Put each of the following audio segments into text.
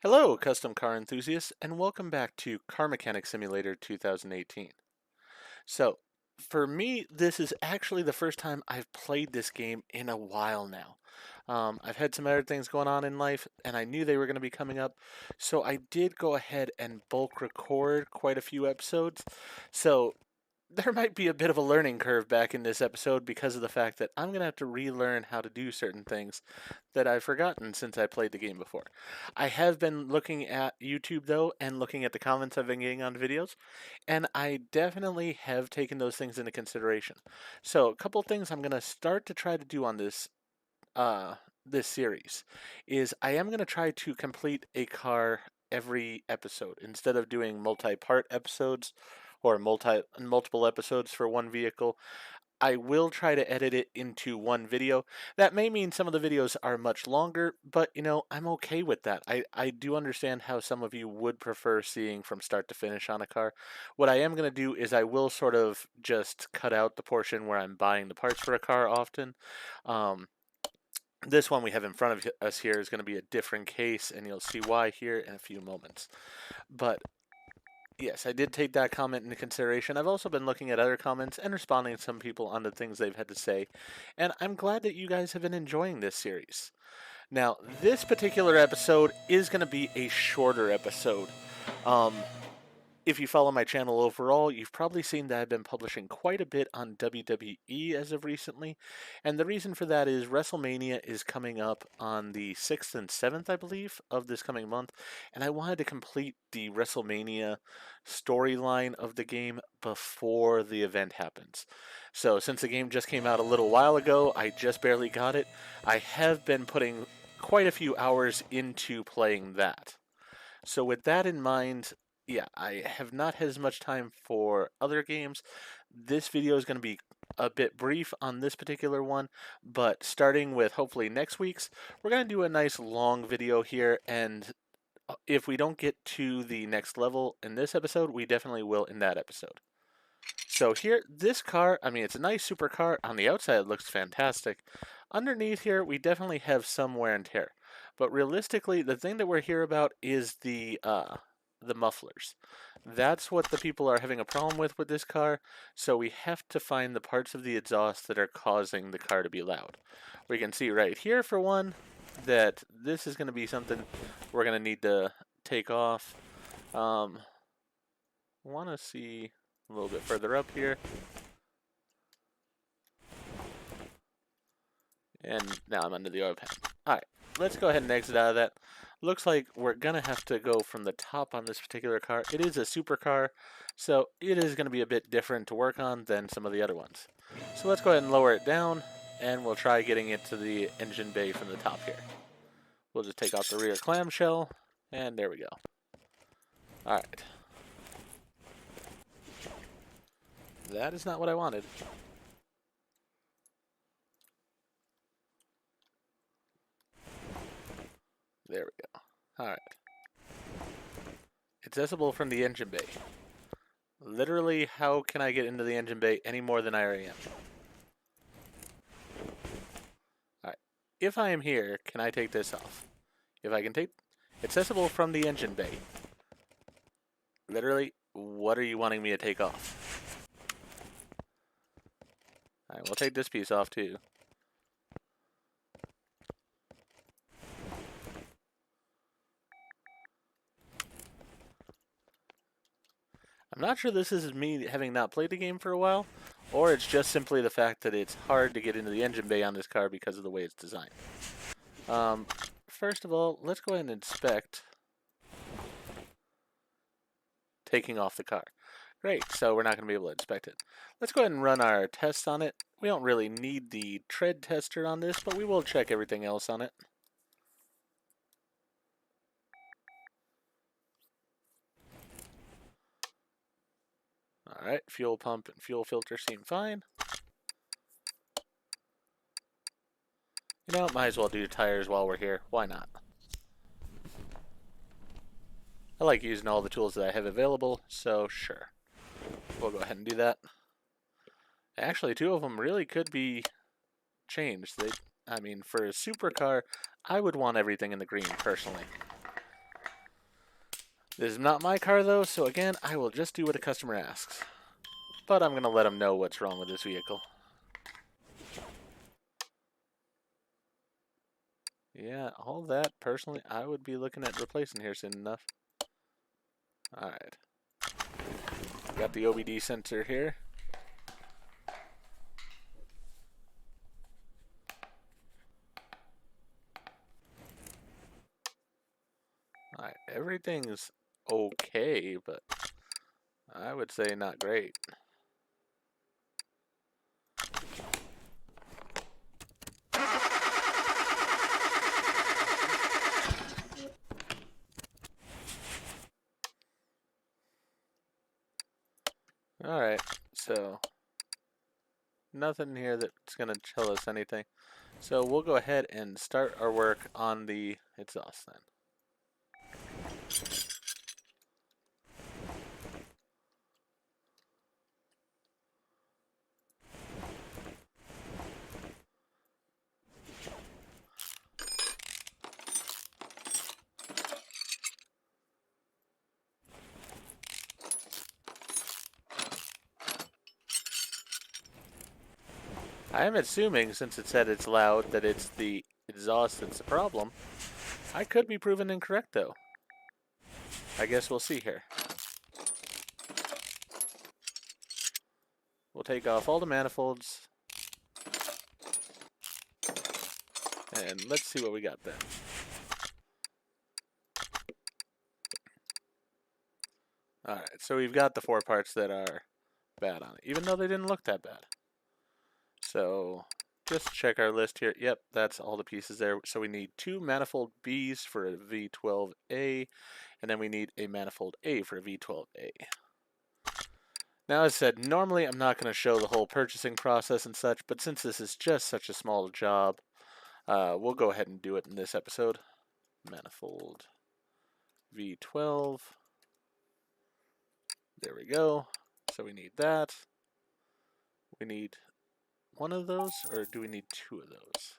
Hello, custom car enthusiasts, and welcome back to Car Mechanic Simulator 2018. So, for me, this is actually the first time I've played this game in a while now. I've had some other things going on in life, and I knew they were going to be coming up, so I did go ahead and bulk record quite a few episodes. So, there might be a bit of a learning curve back in this episode because of the fact that I'm going to have to relearn how to do certain things that I've forgotten since I played the game before. I have been looking at YouTube though and looking at the comments I've been getting on videos, and I definitely have taken those things into consideration. So, a couple things I'm going to start to try to do on this series is I am going to try to complete a car every episode instead of doing multi-part episodes or multiple episodes for one vehicle. I will try to edit it into one video. That may mean some of the videos are much longer, but I'm okay with that. I do understand how some of you would prefer seeing from start to finish on a car. What I am going to do is I will sort of just cut out the portion where I'm buying the parts for a car often. This one we have in front of us here is going to be a different case, and you'll see why here in a few moments. But yes, I did take that comment into consideration. I've also been looking at other comments and responding to some people on the things they've had to say, and I'm glad that you guys have been enjoying this series. Now, this particular episode is going to be a shorter episode. Um, if you follow my channel overall, you've probably seen that I've been publishing quite a bit on WWE as of recently, and the reason for that is WrestleMania is coming up on the 6th and 7th, I believe, of this coming month, and I wanted to complete the WrestleMania storyline of the game before the event happens. So, since the game just came out a little while ago, I just barely got it. I have been putting quite a few hours into playing that. So, with that in mind, yeah, I have not had as much time for other games. This video is going to be a bit brief on this particular one, but starting with hopefully next week's, we're going to do a nice long video here, and if we don't get to the next level in this episode, we definitely will in that episode. So here, this car, I mean, it's a nice supercar. On the outside, it looks fantastic. Underneath here, we definitely have some wear and tear. But realistically, the thing that we're here about is the mufflers. That's what the people are having a problem with this car, so we have to find the parts of the exhaust that are causing the car to be loud. We can see right here, for one, that this is going to be something we're going to need to take off. Want to see a little bit further up here. And now I'm under the oil pan. Alright, let's go ahead and exit out of that. Looks like we're going to have to go from the top on this particular car. It is a supercar, so it is going to be a bit different to work on than some of the other ones. So let's go ahead and lower it down, and we'll try getting it to the engine bay from the top here. We'll just take off the rear clamshell, and there we go. Alright. That is not what I wanted. There we go. Alright. Accessible from the engine bay. Literally, how can I get into the engine bay any more than I already am? Alright. If I am here, can I take this off? If I can take... Accessible from the engine bay. Literally, what are you wanting me to take off? Alright, we'll take this piece off too. I'm not sure this is me having not played the game for a while, or it's just simply the fact that it's hard to get into the engine bay on this car because of the way it's designed. First of all, let's go ahead and inspect taking off the car. Great, so we're not going to be able to inspect it. Let's go ahead and run our tests on it. We don't really need the tread tester on this, but we will check everything else on it. Alright, fuel pump and fuel filter seem fine. You know, might as well do tires while we're here. Why not? I like using all the tools that I have available, so sure. We'll go ahead and do that. Actually, two of them really could be changed. I mean, for a supercar, I would want everything in the green, personally. This is not my car though, so again, I will just do what a customer asks. But I'm going to let them know what's wrong with this vehicle. Yeah, all that, personally, I would be looking at replacing here soon enough. Alright. Got the OBD sensor here. Alright, everything's okay, but I would say not great. Alright, so nothing here that's going to tell us anything. So we'll go ahead and start our work on the exhaust then. I am assuming, since it said it's loud, that it's the exhaust that's the problem. I could be proven incorrect, though. I guess we'll see here. We'll take off all the manifolds. And let's see what we got then. Alright, so we've got the 4 parts that are bad on it, even though they didn't look that bad. So, just check our list here. Yep, that's all the pieces there. So we need 2 manifold Bs for a V12A, and then we need a manifold A for a V12A. Now, as I said, normally I'm not going to show the whole purchasing process and such, but since this is just such a small job, we'll go ahead and do it in this episode. Manifold V12. There we go. So we need that. We need one of those, or do we need 2 of those?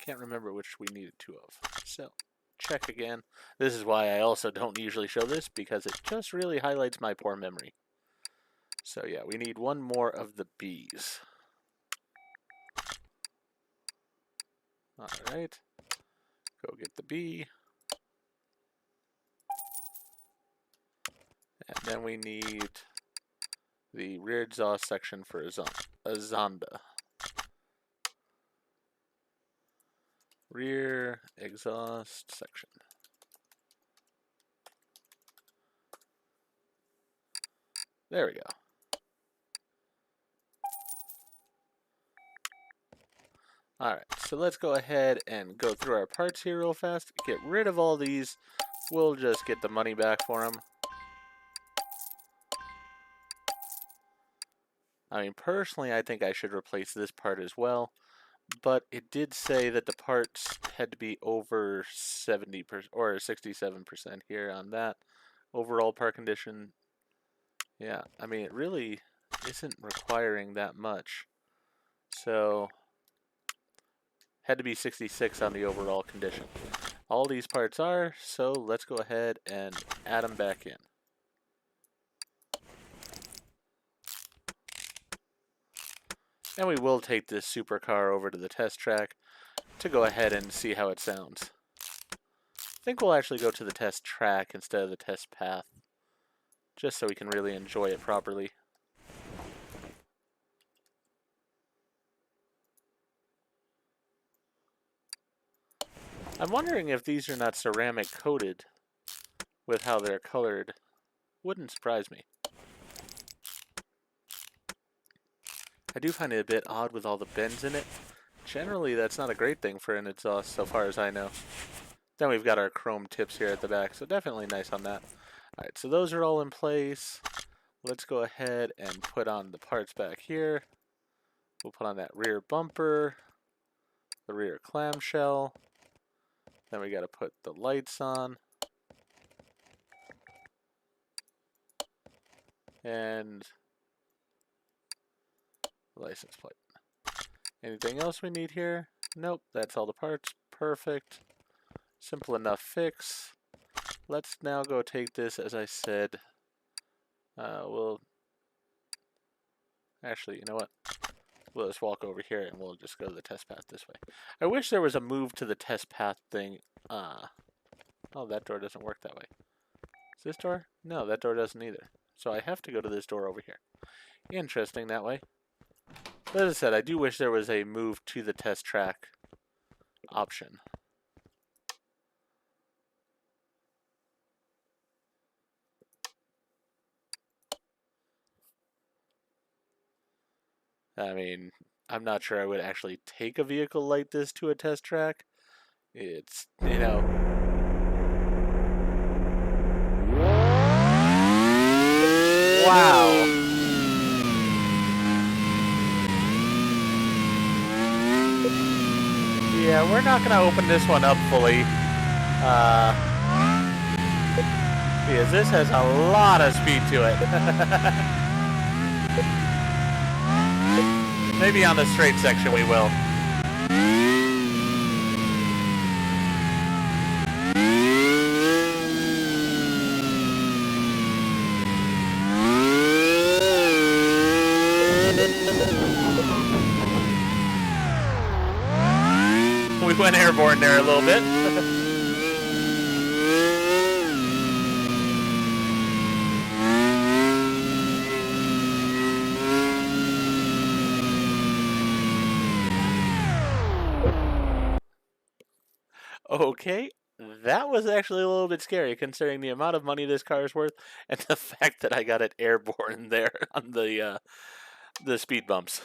Can't remember which we needed 2 of. So, check again. This is why I also don't usually show this, because it just really highlights my poor memory. So yeah, we need 1 more of the B's. Alright. Go get the B. And then we need the rear exhaust section for a Zonda. Rear exhaust section. There we go. Alright, so let's go ahead and go through our parts here real fast. Get rid of all these. We'll just get the money back for them. I mean, personally, I think I should replace this part as well. But it did say that the parts had to be over 70% or 67% here on that. Overall part condition. Yeah, I mean, it really isn't requiring that much. So, had to be 66 on the overall condition. All these parts are, so let's go ahead and add them back in. And we will take this supercar over to the test track to go ahead and see how it sounds. I think we'll actually go to the test track instead of the test path, just so we can really enjoy it properly. I'm wondering if these are not ceramic coated with how they're colored. Wouldn't surprise me. I do find it a bit odd with all the bends in it. Generally, that's not a great thing for an exhaust, so far as I know. Then we've got our chrome tips here at the back, so definitely nice on that. Alright, so those are all in place. Let's go ahead and put on the parts back here. We'll put on that rear bumper, the rear clamshell. Then we got to put the lights on. And the license plate. Anything else we need here? Nope, that's all the parts. Perfect. Simple enough fix. let's now go take this, as I said. We'll actually, you know what? We'll just walk over here and we'll just go to the test path this way. I wish there was a move to the test path thing. Oh, that door doesn't work that way. Is this door? No, that door doesn't either. So I have to go to this door over here. Interesting that way. But as I said, I do wish there was a move to the test track option. I mean, I'm not sure I would actually take a vehicle like this to a test track. It's, you know... Wow! Yeah, we're not going to open this one up fully. Because this has a lot of speed to it. Maybe on the straight section we will. We went airborne there a little bit. Okay, that was actually a little bit scary considering the amount of money this car is worth and the fact that I got it airborne there on the speed bumps.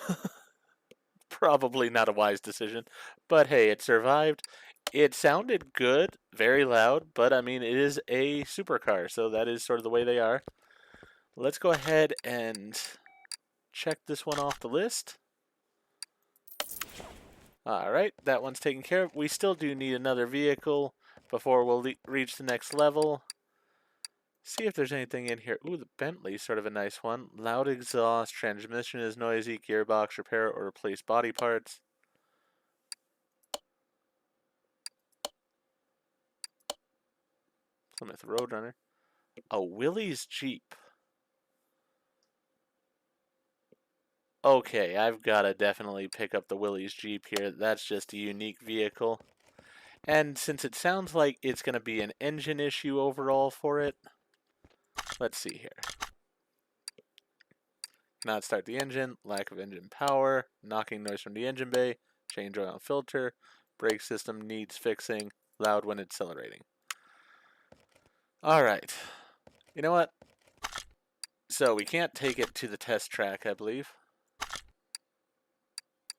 Probably not a wise decision, but hey, it survived. It sounded good, very loud, but I mean, it is a supercar, so that is sort of the way they are. Let's go ahead and check this one off the list. Alright, that one's taken care of. We still do need another vehicle before we'll reach the next level. See if there's anything in here. Ooh, the Bentley's sort of a nice one. Loud exhaust, transmission is noisy, gearbox, repair or replace body parts. Plymouth Roadrunner. A Willys Jeep. Okay, I've got to definitely pick up the Willys Jeep here. That's just a unique vehicle. And since it sounds like it's going to be an engine issue overall for it, let's see here. Not start the engine, lack of engine power, knocking noise from the engine bay, change oil and filter, brake system needs fixing, loud when accelerating. Alright, you know what? So we can't take it to the test track, I believe.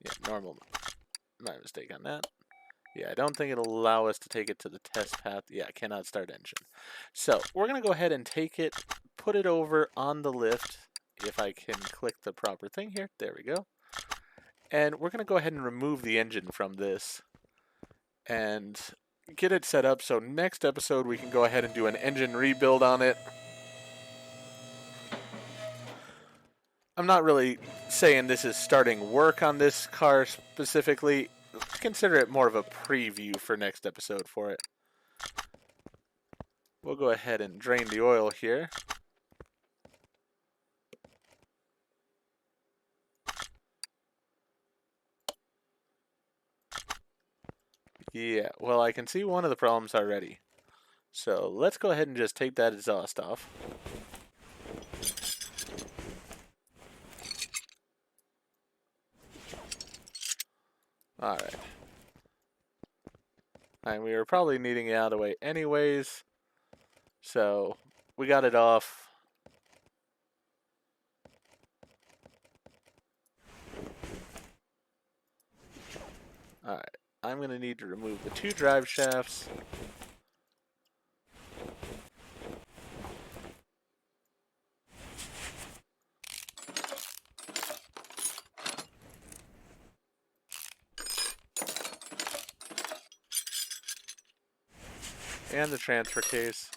Yeah, normal. My mistake on that. Yeah, I don't think it'll allow us to take it to the test path. Yeah, cannot start engine. So we're going to go ahead and take it, put it over on the lift. If I can click the proper thing here. There we go. And we're going to go ahead and remove the engine from this and get it set up so next episode we can go ahead and do an engine rebuild on it. I'm not really saying this is starting work on this car specifically. Consider it more of a preview for next episode for it. We'll go ahead and drain the oil here. Yeah, well, I can see one of the problems already. So let's go ahead and just take that exhaust off. Alright. And we were probably needing it out of the way anyways. So we got it off. Alright. I'm going to need to remove the 2 drive shafts. And the transfer case.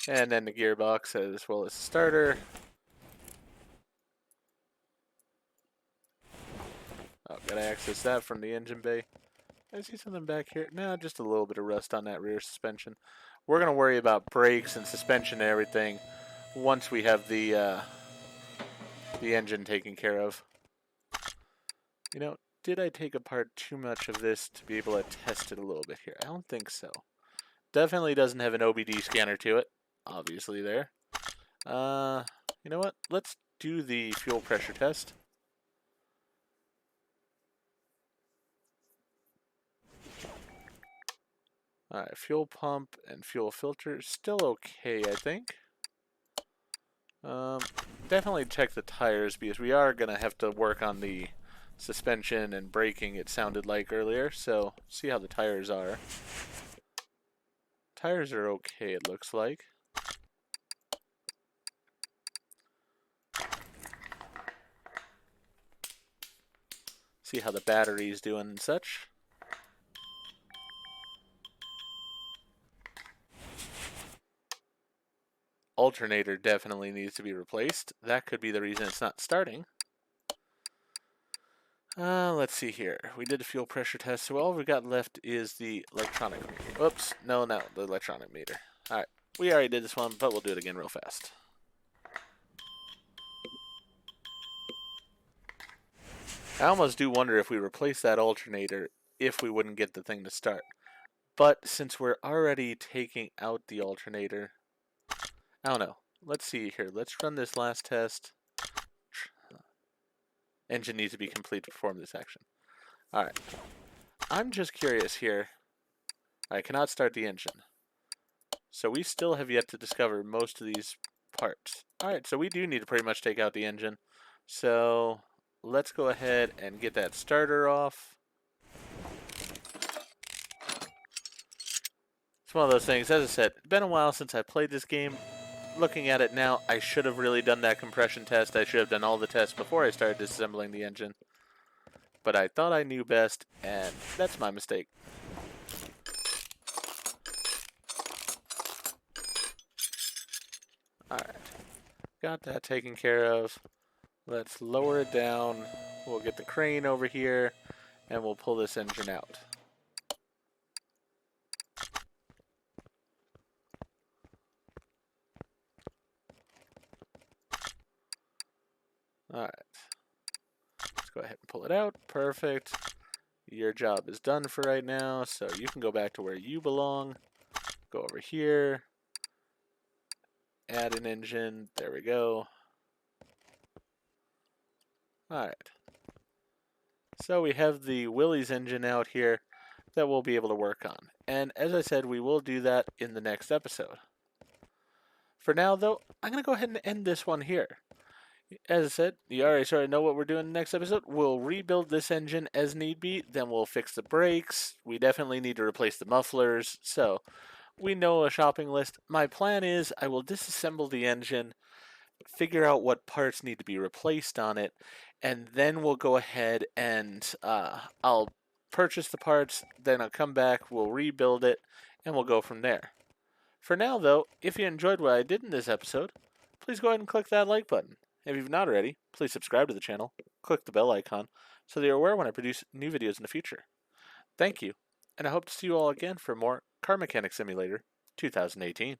And then the gearbox as well as the starter. Oh, gotta access that from the engine bay. I see something back here. No, just a little bit of rust on that rear suspension. We're gonna worry about brakes and suspension and everything once we have the engine taken care of. You know, did I take apart too much of this to be able to test it a little bit here? I don't think so. Definitely doesn't have an OBD scanner to it. Obviously there. You know what? Let's do the fuel pressure test. Alright, fuel pump and fuel filter still okay, I think. Definitely check the tires because we are going to have to work on the suspension and braking, it sounded like earlier. So, see how the tires are. Tires are okay, it looks like. See how the battery's doing and such. Alternator definitely needs to be replaced. That could be the reason it's not starting. Let's see here. We did a fuel pressure test, so all we've got left is the electronic meter. Oops, no, the electronic meter. Alright, we already did this one, but we'll do it again real fast. I almost do wonder if we replace that alternator, if we wouldn't get the thing to start. But since we're already taking out the alternator, I don't know. Let's see here. Let's run this last test. Engine needs to be complete to perform this action. Alright. I'm just curious here. I cannot start the engine. So we still have yet to discover most of these parts. Alright, so we do need to pretty much take out the engine. So let's go ahead and get that starter off. It's one of those things, as I said, it's been a while since I played this game. Looking at it now, I should have really done that compression test. I should have done all the tests before I started disassembling the engine. But I thought I knew best, and that's my mistake. Alright, got that taken care of. Let's lower it down. We'll get the crane over here, and we'll pull this engine out. Alright. Let's go ahead and pull it out. Perfect. Your job is done for right now, so you can go back to where you belong. Go over here. Add an engine. There we go. Alright. So we have the Willys engine out here that we'll be able to work on. And as I said, we will do that in the next episode. For now, though, I'm going to go ahead and end this one here. As I said, you already sort of know what we're doing in the next episode. We'll rebuild this engine as need be, then we'll fix the brakes. We definitely need to replace the mufflers, so we know a shopping list. My plan is I will disassemble the engine, figure out what parts need to be replaced on it, and then we'll go ahead and I'll purchase the parts, then I'll come back, we'll rebuild it, and we'll go from there. For now, though, if you enjoyed what I did in this episode, please go ahead and click that like button. If you've not already, please subscribe to the channel, click the bell icon, so that you're aware when I produce new videos in the future. Thank you, and I hope to see you all again for more Car Mechanic Simulator 2018.